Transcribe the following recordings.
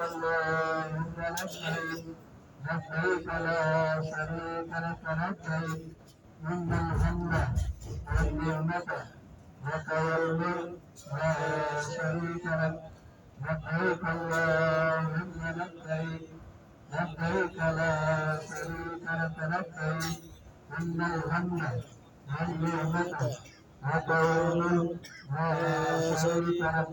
اللهم لبيك لبيك لا شريك لك لبيك إن الحمد والنعمة لك والملك لا شريك لك لبيك اللهم لبيك لبيك لا شريك لك لبيك إن الحمد والنعمة لك والملك لا شريك لك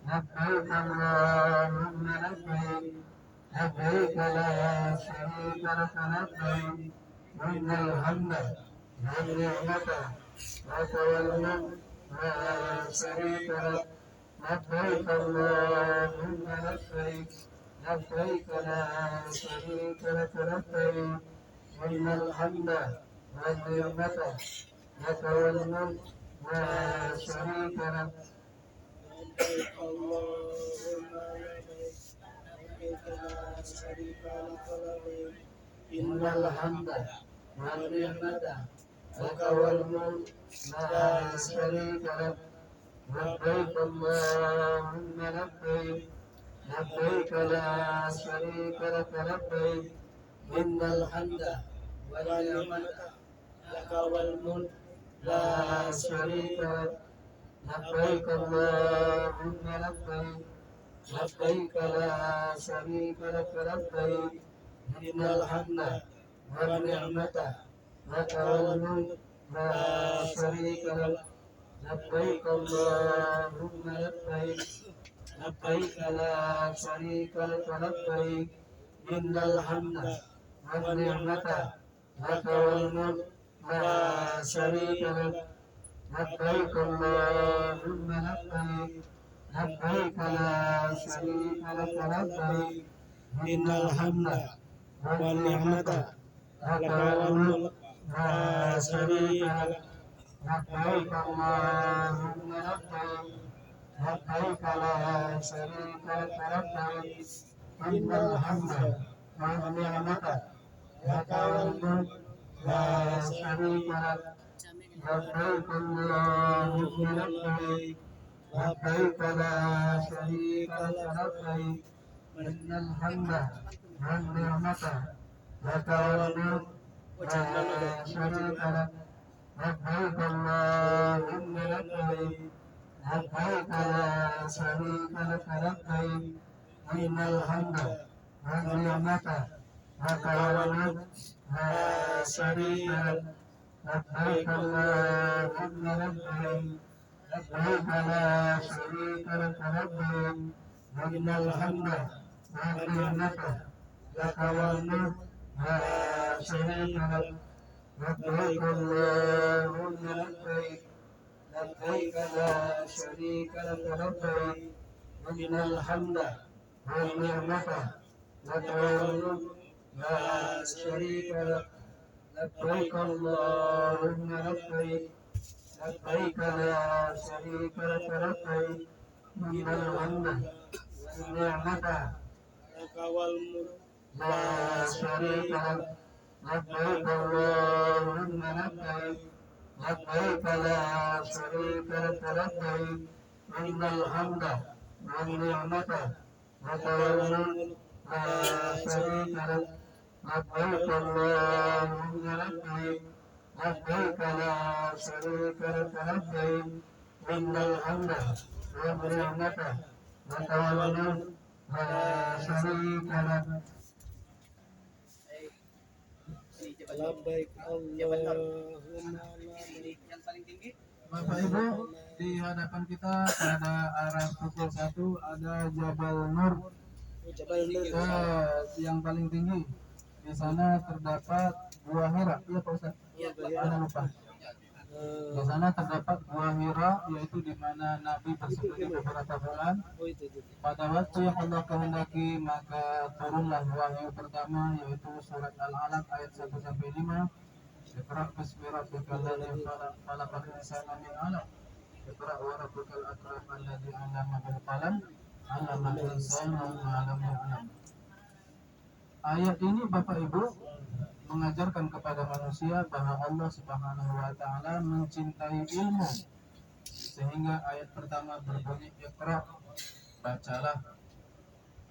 لبيك اللهم لبيك لبيك لا شريك لك لبيك إن الحمد والنعمة لك والملك لا شريك لك لبيك اللهم لبيك لبيك لا شريك لك لبيك إن الحمد والنعمة لك والملك لا شريك لك لبيك اللهم لبيك لبيك لا شريك لك لبيك إن الحمد والنعمة لك والملك لا شريك لك لبيك اللهم لبيك لبيك لا شريك لك لبيك إن الحمد والنعمة لك والملك لا شريك لك لبيك اللهم لبيك لبيك لا شريك لك لبيك إن الحمد والنعمة لك والملك لا شريك لك لبيك اللهم لبيك لبيك لا شريك لك لبيك إن الحمد والنعمة لك والملك لا شريك لك لبيك اللهم لبيك لبيك لا شريك لك لبيك إن الحمد والنعمة لك والملك لا شريك لك لبيك اللهم لبيك لبيك لا شريك لك لبيك إن الحمد والنعمة لك والملك لا شريك لك لبيك اللهم لبيك لبيك لا شريك لك لبيك إن الحمد والنعمة لك والملك لا شريك لك لبيك اللهم لبيك لبيك لا شريك لك لبيك إن الحمد والنعمة لك والملك لا شريك لك لبيك اللهم لبيك لبيك لا شريك لك لبيك إن الحمد والنعمة لك والملك لا شريك لك لبيك اللهم لبيك لبيك لا شريك لك لبيك إن الحمد والنعمة لك والملك لا شريك لك لبيك اللهم لبيك لبيك لا شريك لك لبيك إن الحمد والنعمة لك والملك لا شريك لك لبيك اللهم لبيك لبيك لا شريك لك لبيك إن الحمد والنعمة لك والملك لا شريك لك لبيك اللهم لبيك لبيك لا شريك لك لبيك إن الحمد والنعمة لك والملك لا شريك لك. لبيك اللهم لبيك Bapak Ibu, di hadapan kita pada arah pukul 1 ada Jabal Nur Jabal Nur yang paling tinggi. Di sana terdapat Gua Hira. Iya Pak Ustaz. Ada lupa. Di sana terdapat Gua Hira, yaitu di mana Nabi bersembunyi beberapa bulan. Pada waktu yang Allah kehendaki, maka turunlah wahyu pertama, yaitu surat Al-Alaq ayat 1 sampai 5. Iqra bismi rabbikal ladzi khalaq, khalaqal insana min 'alaq. Iqra wa rabbukal akram alladzi 'allama bil qalam, 'allamal insana ma lam ya'lam. Ayat ini Bapak Ibu mengajarkan kepada manusia bahwa Allah Subhanahu wa taala mencintai ilmu. Sehingga ayat pertama berbunyi Iqra, bacalah.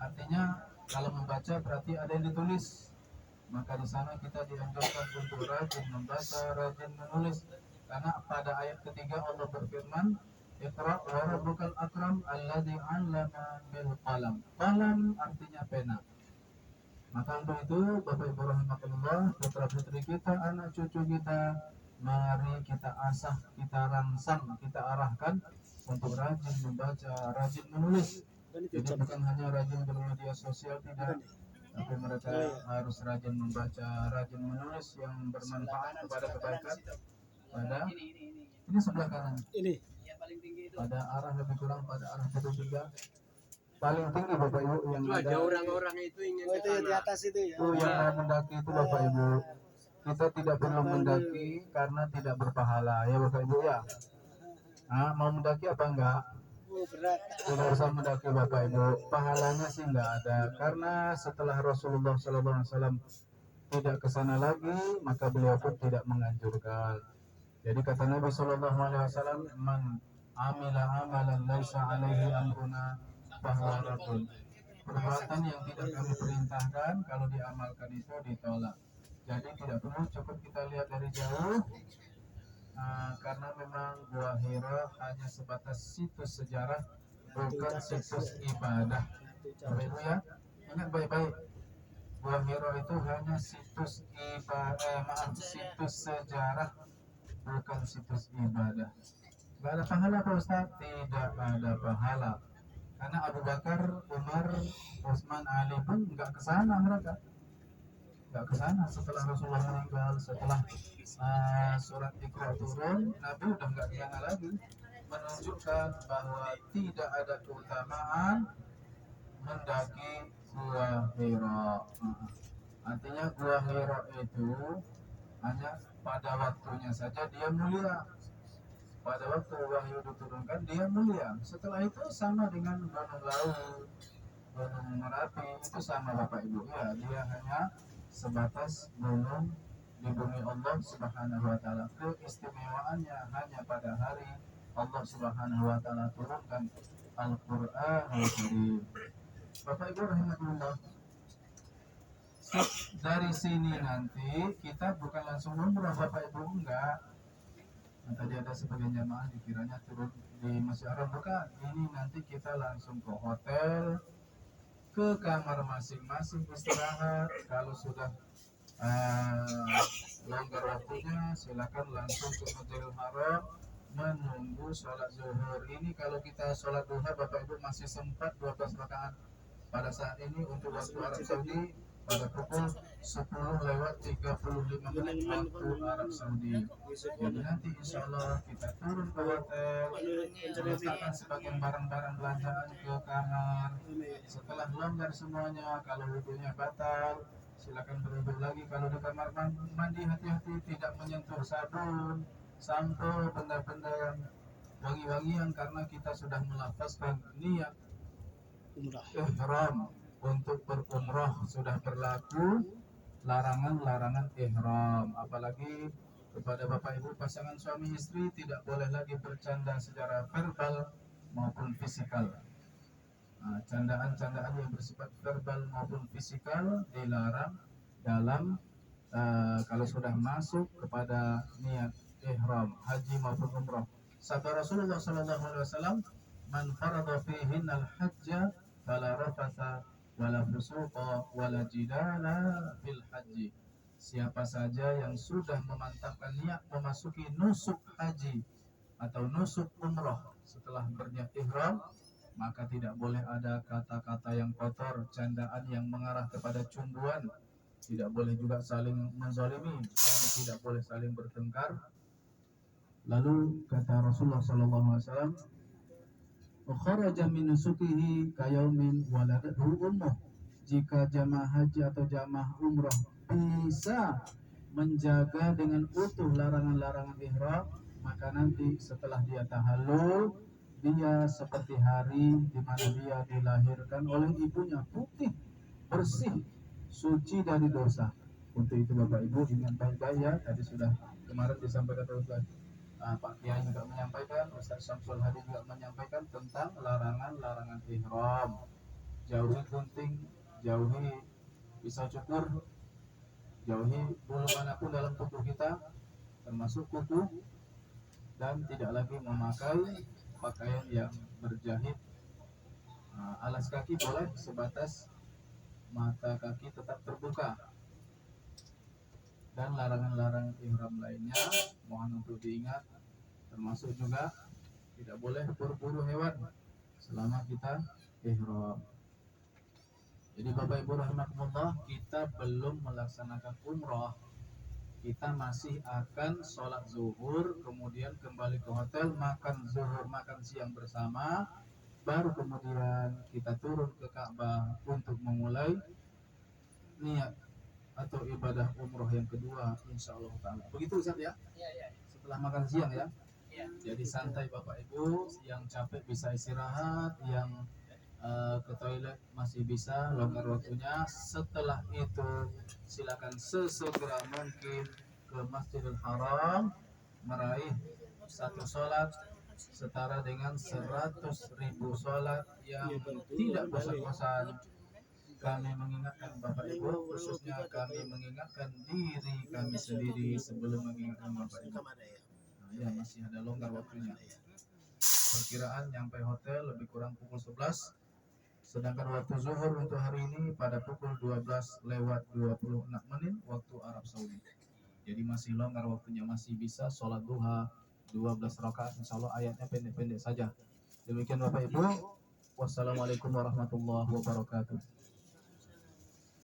Artinya kalau membaca berarti ada yang ditulis. Maka di sana kita dianjurkan untuk rajin membaca, rajin menulis. Karena pada ayat ketiga Allah berfirman, Iqra wa rabbukal akram alladzi 'allama bil qalam. Qalam artinya pena. Maka untuk itu Bapak Ibu rahimakumullah, putra putri kita, anak cucu kita, mari kita asah, kita rangsang, kita arahkan untuk rajin membaca, rajin menulis. Jadi bukan hanya rajin bermedia sosial, tidak, tapi mereka harus rajin membaca, rajin menulis yang bermanfaat kepada kebaikan pada ini sebelah kanan, Ini pada arah lebih kurang pada arah ketiga paling tinggi Bapak Ibu yang Itu ada ada orang-orang itu ingin oh ke itu yang di sana. atas itu ya. itu yang mau mendaki itu Bapak Ibu. Kita tidak perlu mendaki karena tidak berpahala ya Bapak Ibu ya. Nah, mau mendaki apa enggak? Oh berat. Tidak usah mendaki Bapak Ibu. Pahalanya sih enggak ada karena setelah Rasulullah SAW tidak ke sana lagi, maka beliau pun tidak menganjurkan. Jadi kata Nabi SAW, man amila amalan laisa alaihi amruna fahuwa raddun. Perbuatan yang tidak kami perintahkan kalau diamalkan itu ditolak. Jadi tidak perlu cukup kita lihat dari jauh. Karena memang Gua Hira hanya sebatas situs sejarah, bukan situs ibadah. Bapak Ibu ya, ingat baik-baik. Gua Hira itu hanya situs situs sejarah, bukan situs ibadah. Gak ada pahala Pak Ustaz? Tidak ada pahala. Karena Abu Bakar, Umar, Utsman, Ali pun nggak ke sana mereka. Nggak ke sana setelah Rasulullah meninggal, setelah surat Iqra turun, Nabi udah nggak ke sana lagi. Menunjukkan bahwa tidak ada keutamaan mendaki Gua Hira. Artinya Gua Hira itu hanya pada waktunya saja dia mulia. Pada waktu wahyu diturunkan dia mulia. Setelah itu sama dengan Gunung Lawu, Gunung Merapi, itu sama Bapak Ibu ya. Dia hanya sebatas gunung di bumi Allah Subhanahu wa taala. Keistimewaannya hanya pada hari Allah Subhanahu wa taala turunkan Al-Qur'anul Karim. Bapak Ibu rahimakumullah. Dari sini nanti kita bukan langsung umrah Bapak Ibu, enggak. Nah, tadi ada sebagian jamaah dikiranya turun di Masjid Haram, bukan. Ini nanti kita langsung ke hotel, ke kamar masing-masing istirahat. Kalau sudah longgar waktunya, silakan langsung ke Masjidil Haram menunggu sholat zuhur. Ini kalau kita sholat duha Bapak Ibu masih sempat 12 rakaat. Pada saat ini untuk waktu Arab Saudi pada pukul 10:35 waktu Arab Saudi. Jadi nanti insya Allah kita turun ke hotel, meletakkan sebagian barang-barang belanjaan ke kamar. Setelah longgar semuanya, kalau wudhunya batal, silakan berwudhu lagi. Kalau di kamar mandi hati-hati tidak menyentuh sabun, sampo, benda-benda yang wangi-wangian karena kita sudah melafazkan niat ihram untuk berumrah. Sudah berlaku larangan-larangan ihram. Apalagi kepada Bapak Ibu pasangan suami istri tidak boleh lagi bercanda secara verbal maupun fisikal. Candaan-candaan yang bersifat verbal maupun fisikal dilarang dalam kalau sudah masuk kepada niat ihram haji maupun umrah. Sabda Rasulullah SAW, man farada fihin al-hajja fala rafatha wala fusuqa wala jidala fil haji. Siapa saja yang sudah memantapkan niat memasuki nusuk haji atau nusuk umrah setelah berniat ihram, maka tidak boleh ada kata-kata yang kotor, candaan yang mengarah kepada cumbuan, tidak boleh juga saling menzalimi dan tidak boleh saling bertengkar. Lalu kata Rasulullah SAW, kharaja min nusukihi kayaumin waladatu ummuh. Jika jamaah haji atau jamaah umrah bisa menjaga dengan utuh larangan-larangan ihram, maka nanti setelah dia tahallul, dia seperti hari di mana dia dilahirkan oleh ibunya, putih, bersih, suci dari dosa. Untuk itu Bapak Ibu ingat baik-baik ya, tadi sudah kemarin disampaikan oleh Pak Kiai juga menyampaikan, Ustaz Syamsul Hadi juga menyampaikan tentang larangan-larangan ihram. jauhi gunting, jauhi pisau cukur, jauhi bulu manapun dalam tubuh kita, termasuk kuku, dan tidak lagi memakai pakaian yang berjahit. Alas kaki boleh sebatas mata kaki tetap terbuka, dan larangan-larangan ihram lainnya mohon untuk diingat, termasuk juga tidak boleh berburu hewan selama kita ihram. Jadi Bapak Ibu rahimakumullah, kita belum melaksanakan umrah, kita masih akan sholat zuhur, kemudian kembali ke hotel, makan zuhur, makan siang bersama, baru kemudian kita turun ke Ka'bah untuk memulai niat atau ibadah umroh yang kedua, insya Allah ta'ala. Begitu Ustaz ya? Setelah makan siang ya? Jadi santai Bapak Ibu, yang capek bisa istirahat, yang ke toilet masih bisa, longgar waktunya. Setelah itu silakan sesegera mungkin ke Masjidil Haram, meraih satu sholat setara dengan 100.000 sholat yang tidak bosan-bosan. Kami mengingatkan Bapak Ibu, khususnya kami mengingatkan diri kami sendiri sebelum mengingatkan Bapak Ibu. Ya, masih ada longgar waktunya. Perkiraan nyampe hotel lebih kurang pukul 11, sedangkan waktu zuhur untuk hari ini pada pukul 12:26 waktu Arab Saudi. Jadi masih longgar waktunya, masih bisa sholat duha 12 rakaat, insya Allah ayatnya pendek-pendek saja. Demikian Bapak Ibu, wassalamualaikum warahmatullahi wabarakatuh.